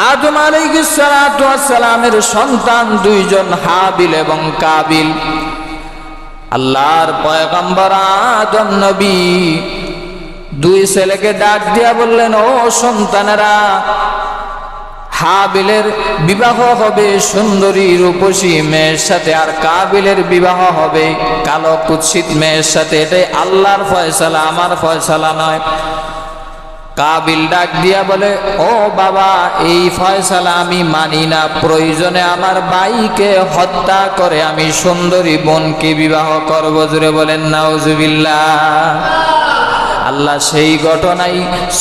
আদম আলাইহিস সালাতু ওয়াস সালামের সন্তান দুইজন, হাবিল এবং কাবিল। আল্লাহর পয়গম্বর আদম নবী দুই ছেলেকে ডাক দিয়া বললেন, ও সন্তানেরা, হাবিলের বিবাহ হবে সুন্দরী রূপসী মেয়ের সাথে, আর কাবিলের বিবাহ হবে কালো কুৎসিত মেয়ের সাথে। এটাই আল্লাহর ফয়সালা, আমার ফয়সালা নয়। কাবিল ডাক দিয়া বলে, ও বাবা, এই ফয়সালা আমি মানি না, প্রয়োজনে আমার ভাইকে হত্যা করে আমি সুন্দরী বোনকে বিবাহ করব। জুড়ে বলেন নাউজুবিল্লাহ। আল্লাহ সেই ঘটনাই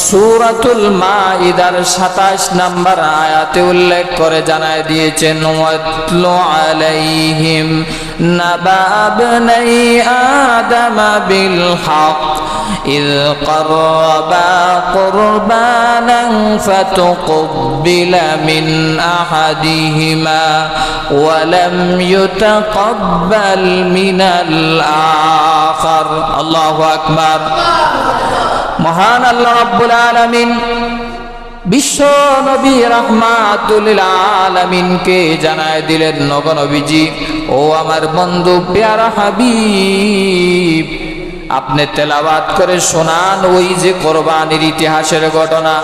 সূরাতুল মাইদার ২৭ নম্বর আয়াতে উল্লেখ করে জানায় দিয়েছেন, ওয়াতলু আলাইহিম নাবা ইবনাই আদম বিল হক ইয ক্বারবা কুরবানান ফাতুকবিলা মিন আহাদিহিমা ওয়া লাম ইউতাকাব্বাল মিনাল আখার। আল্লাহু আকবার। মহান আল্লাহ রাব্বুল আলামিন বিশ্ব নবী রাহমাতুল লিল আলামিনকে জানায় দিলেন, নবী নবীজি, ও আমার বন্ধু প্যারা হাবিব, আপনি তেলাওয়াত করে শোনান ওই যে কোরবানির ইতিহাসের ঘটনা।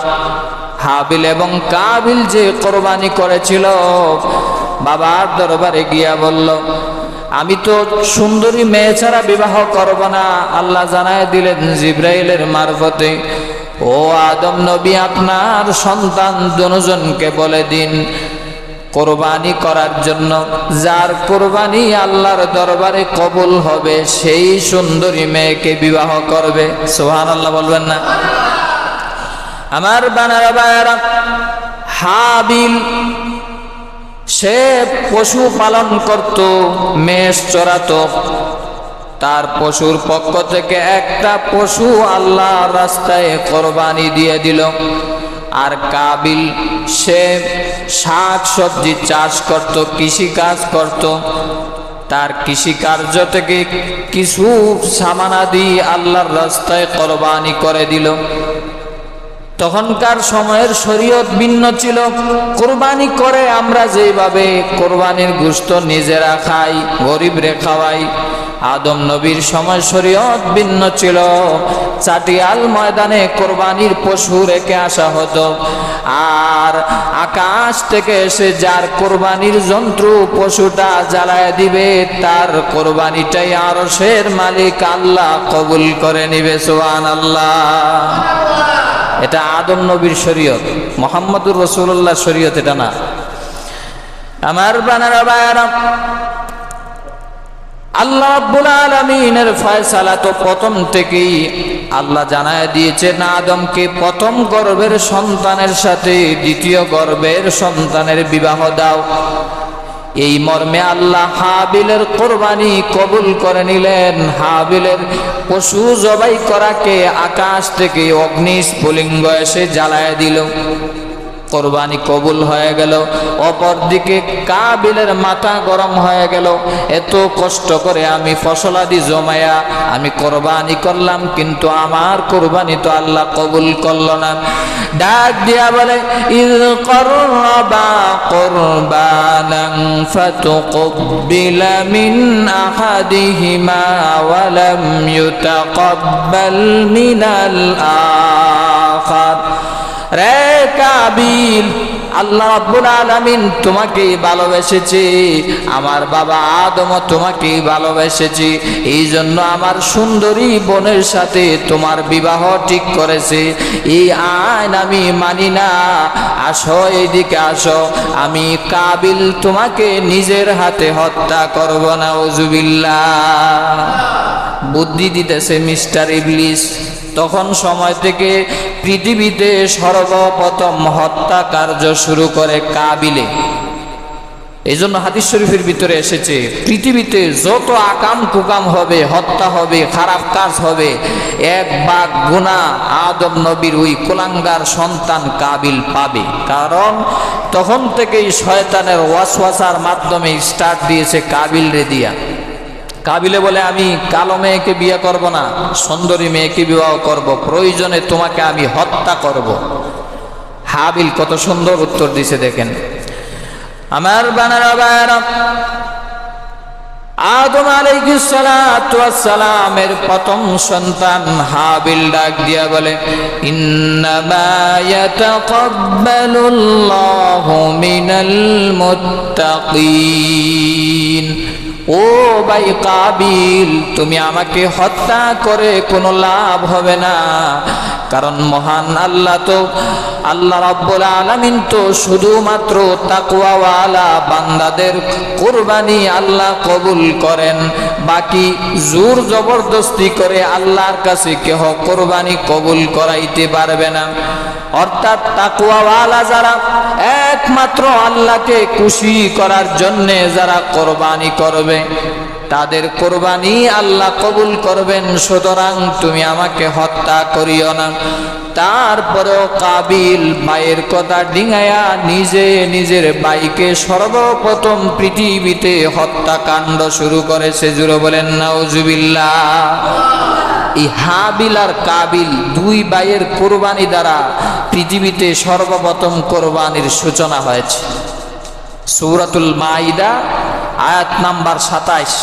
হাবিল এবং কাবিল যে কোরবানি করেছিল, বাবার দরবারে গিয়া বলল, আমি তো সুন্দরী মেয়ে ছাড়া বিবাহ করব না। আল্লাহ জানায় দিলেন জিবরাইলের মারফতে, ও আদম নবী, আপনার সন্তান দুজনকে বলে দিন কোরবানি করার জন্য, যার কোরবানি আল্লাহর দরবারে কবুল হবে সেই সুন্দরী মেয়েকে বিবাহ করবে। সুবহানাল্লাহ বলবেন না? আমার বানারা ভাইয়েরা, হাবিল সে পশু পালন করত, মেষ চড়াতো। তার পশুর পক্ষ থেকে একটা পশু আল্লাহর রাস্তায় কোরবানি দিয়ে দিল। আর কাবিল সে শাক সবজি চাষ করত, কৃষি কাজ করত। তার কৃষি কার্য থেকে কিছু সামানাদি আল্লাহর রাস্তায় কোরবানি করে দিল। তখনকার সময়ের শরীয়ত ভিন্ন ছিল। কোরবানি করে আমরা যেভাবে কোরবানির গোশত নিজেরা খাই, গরিবরে খাওয়াই, আদম নবীর সময় শরীয়ত ভিন্ন ছিল। চাটিয়াল ময়দানে কোরবানির পশু রেখে আসা হতো, আর আকাশ থেকে এসে যার কোরবানির যন্ত্র পশুটা জ্বালায় দিবে, তার কোরবানিটাই আরশের মালিক আল্লাহ কবুল করে নিবে। সুবহানাল্লাহ। এটা আদম নবীর শরীয়ত, মুহাম্মদুর রাসূলুল্লাহ শরীয়ত এটা না। আমার বানারা ভাইয়েরা, আল্লাহ রাব্বুল আলামিনের ফয়সালা তো প্রথম থেকেই আল্লাহ জানায় দিয়েছেন আদমকে প্রথম গর্ভের সন্তানের সাথে দ্বিতীয় গর্ভের সন্তানের বিবাহ দাও। এই মর্মে আল্লাহ হাবিলের কোরবানি কবুল করে নিলেন। হাবিলের পশু জবাই করাকে আকাশ থেকে অগ্নি স্ফুলিঙ্গ এসে জ্বালায় দিল, কোরবানি কবুল হয়ে গেল। অপরদিকে কাবিলের মাথা গরম হয়ে গেল, এত কষ্ট করে আমি ফসলাদি জমায়া আমি কোরবানি করলাম, কিন্তু আমার কোরবানি তো আল্লাহ কবুল করলো না। ডাক দিয়া বলে, ইয ক্বারবা কুরবানান ফাতুকবিলা মিন আহাদিহিমা ওয়া লাম ইউতাকাব্বাল মিনাল আখার। রে কাবিল, আল্লাহ রাব্বুল আলামিন তোমাকে ভালোবেসেছে, আমার বাবা আদম তোমাকে ভালোবেসেছে, এই জন্য আমার সুন্দরী বোনের সাথে তোমার বিবাহ ঠিক করেছে। এই আইন আমি মানি না, আসো এইদিকে আসো, আমি কাবিল তোমাকে নিজের হাতে হত্যা করব। নাউজুবিল্লাহ। বুদ্ধি দিতেছে মিস্টার ইবলিস। তখন সময় থেকে পৃথিবীতে সর্বপ্রথম হত্যা কার্য শুরু করে কাবিলে। এই জন্য হাদিস শরীফের ভিতরে এসেছে, পৃথিবীতে যত আকাম কুকাম হবে, হত্যা হবে, খারাপ কাজ হবে, এক ভাগ গুনাহ আদম নবীর ওই কুলাঙ্গার সন্তান কাবিল পাবে। কারণ তখন থেকেই শয়তানের ওয়াসওয়াসার মাধ্যমে স্টার্ট দিয়েছে কাবিল রে দিয়া। কাবিলে বলে, আমি কালো মেয়েকে বিয়ে করব না, সুন্দরী মেয়েকে বিবাহ করব, প্রয়োজনে তোমাকে আমি হত্যা করব। হাবিল কত সুন্দর উত্তর দিছে দেখেন। আমার বানারা ভাইরা, আদম আলাইহিস সালাতু ওয়াস সালামের প্রথম সন্তান হাবিল ডাক দিয়া বলে, ইন্নামা ইয়াতাকাব্বালুল্লাহু মিনাল মুত্তাকিন। ও ভাই কাবিল, তুমি আমাকে হত্যা করে কোনো লাভ হবে না, কারণ মহান আল্লাহ তো, আল্লাহ রাব্বুল আলামিন তো শুধুমাত্র তাকওয়াওয়ালা বান্দাদের কুরবানি আল্লাহ কবুল করেন, বাকি জোর জবরদস্তি করে আল্লাহর কাছে কেহ কুরবানি কবুল করাইতে পারবে না। অর্থাৎ তাকওয়াওয়ালা যারা, একমাত্র আল্লাহকে খুশি করার জন্যে যারা কুরবানি করবে, তাদের কুরবানি আল্লাহ কবুল করবেন। সুতরাং তুমি আমাকে হত্যা করিও না। তারপরেও কাবিল ভাইয়ের কথা ডিঙায়া নিজে নিজের ভাইকে সর্বপ্রথম পৃথিবীতে হত্যাকাণ্ড শুরু করেছে। জুড়ে বলেন নাউজুবিল্লাহ। এই হাবিল আর কাবিল দুই ভাইয়ের কুরবানি দ্বারা পৃথিবীতে সর্বপ্রথম কুরবানির সূচনা হয়েছে। সূরাতুল মাইদা আয়াত নাম্বার 27।